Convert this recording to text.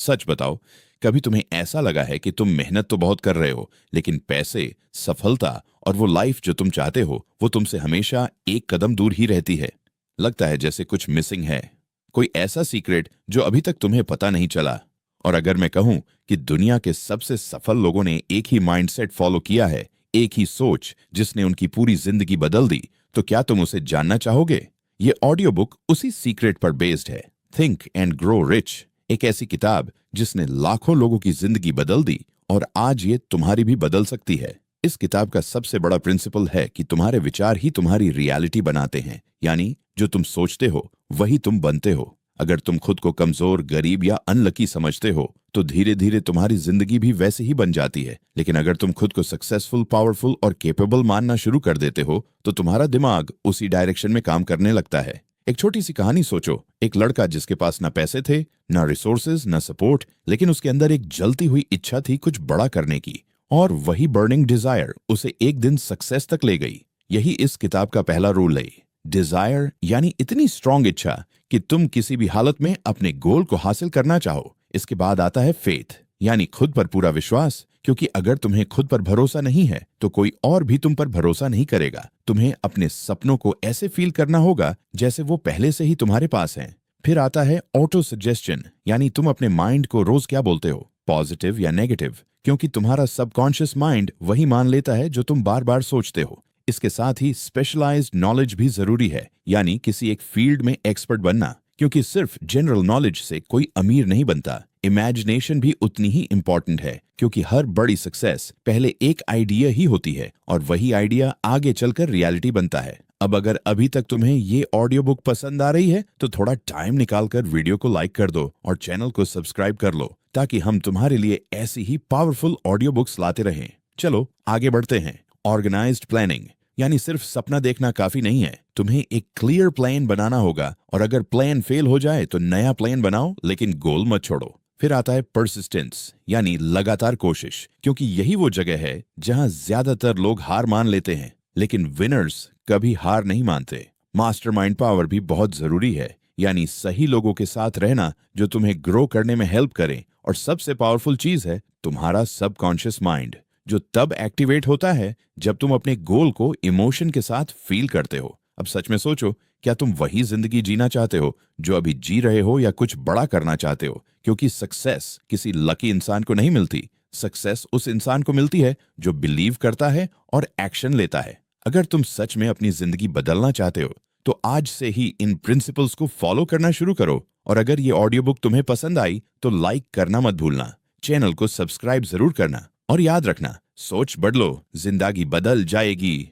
सच बताओ, कभी तुम्हें ऐसा लगा है कि तुम मेहनत तो बहुत कर रहे हो, लेकिन पैसे, सफलता और वो लाइफ जो तुम चाहते हो वो तुमसे हमेशा एक कदम दूर ही रहती है? लगता है जैसे कुछ मिसिंग है, कोई ऐसा सीक्रेट जो अभी तक तुम्हें पता नहीं चला। और अगर मैं कहूं कि दुनिया के सबसे सफल लोगों ने एक ही माइंडसेट फॉलो किया है, एक ही सोच जिसने उनकी पूरी जिंदगी बदल दी, तो क्या तुम उसे जानना चाहोगे? ये ऑडियो बुक उसी सीक्रेट पर बेस्ड है। थिंक एंड ग्रो रिच, एक ऐसी किताब जिसने लाखों लोगों की जिंदगी बदल दी और आज ये तुम्हारी भी बदल सकती है। इस किताब का सबसे बड़ा प्रिंसिपल है कि तुम्हारे विचार ही तुम्हारी रियलिटी बनाते हैं, यानी जो तुम सोचते हो वही तुम बनते हो। अगर तुम खुद को कमजोर, गरीब या अनलकी समझते हो तो धीरे धीरे तुम्हारी जिंदगी भी वैसे ही बन जाती है। लेकिन अगर तुम खुद को सक्सेसफुल, पावरफुल और केपेबल मानना शुरू कर देते हो तो तुम्हारा दिमाग उसी डायरेक्शन में काम करने लगता है। एक छोटी सी कहानी सोचो, एक लड़का जिसके पास ना पैसे थे, ना रिसोर्सेज, ना सपोर्ट, लेकिन उसके अंदर एक जलती हुई इच्छा थी कुछ बड़ा करने की, और वही बर्निंग डिजायर उसे एक दिन सक्सेस तक ले गई। यही इस किताब का पहला रूल है। डिजायर यानी इतनी स्ट्रांग इच्छा कि तुम किसी भी हालत में अपने गोल को हासिल करना चाहो। इसके बाद आता है फेथ, यानी खुद पर पूरा विश्वास, क्योंकि अगर तुम्हें खुद पर भरोसा नहीं है तो कोई और भी तुम पर भरोसा नहीं करेगा। तुम्हें अपने सपनों को ऐसे फील करना होगा जैसे वो पहले से ही तुम्हारे पास हैं। फिर आता है ऑटो सजेस्शन, यानी तुम अपने माइंड को रोज क्या बोलते हो, पॉजिटिव या नेगेटिव, क्योंकि तुम्हारा सबकॉन्शियस माइंड वही मान लेता है जो तुम बार बार सोचते हो। इसके साथ ही स्पेशलाइज्ड नॉलेज भी जरूरी है, यानी किसी एक फील्ड में एक्सपर्ट बनना, क्योंकि सिर्फ जनरल नॉलेज से कोई अमीर नहीं बनता। इमेजिनेशन भी उतनी ही इंपॉर्टेंट है, क्योंकि हर बड़ी सक्सेस पहले एक आइडिया ही होती है और वही आइडिया आगे चलकर रियलिटी बनता है। अब अगर अभी तक तुम्हें ये ऑडियो बुक पसंद आ रही है तो थोड़ा टाइम निकालकर वीडियो को लाइक कर दो और चैनल को सब्सक्राइब कर लो, ताकि हम तुम्हारे लिए ऐसी ही पावरफुल ऑडियो बुक्स लाते रहें। चलो आगे बढ़ते हैं। ऑर्गेनाइज्ड प्लानिंग, यानी सिर्फ सपना देखना काफी नहीं है, तुम्हें एक क्लियर प्लान बनाना होगा, और अगर प्लान फेल हो जाए तो नया प्लान बनाओ, लेकिन गोल मत छोड़ो। फिर आता है परसिस्टेंस, यानी लगातार कोशिश, क्योंकि यही वो जगह है जहां ज्यादातर लोग हार मान लेते हैं, लेकिन विनर्स कभी हार नहीं मानते। मास्टरमाइंड पावर भी बहुत जरूरी है, यानी सही लोगों के साथ रहना जो तुम्हें ग्रो करने में हेल्प करें। और सबसे पावरफुल चीज है तुम्हारा सबकॉन्शियस माइंड, जो तब एक्टिवेट होता है जब तुम अपने गोल को इमोशन के साथ फील करते हो। अब सच में सोचो, क्या तुम वही जिंदगी जीना चाहते हो जो अभी जी रहे हो, या कुछ बड़ा करना चाहते हो? क्योंकि सक्सेस किसी लकी इंसान को नहीं मिलती, सक्सेस उस इंसान को मिलती है जो बिलीव करता है और एक्शन लेता है। अगर तुम सच में अपनी जिंदगी बदलना चाहते हो तो आज से ही इन प्रिंसिपल्स को फॉलो करना शुरू करो। और अगर ये ऑडियो बुक तुम्हें पसंद आई तो लाइक करना मत भूलना, चैनल को सब्सक्राइब जरूर करना, और याद रखना, सोच बदलो, जिंदगी बदल जाएगी।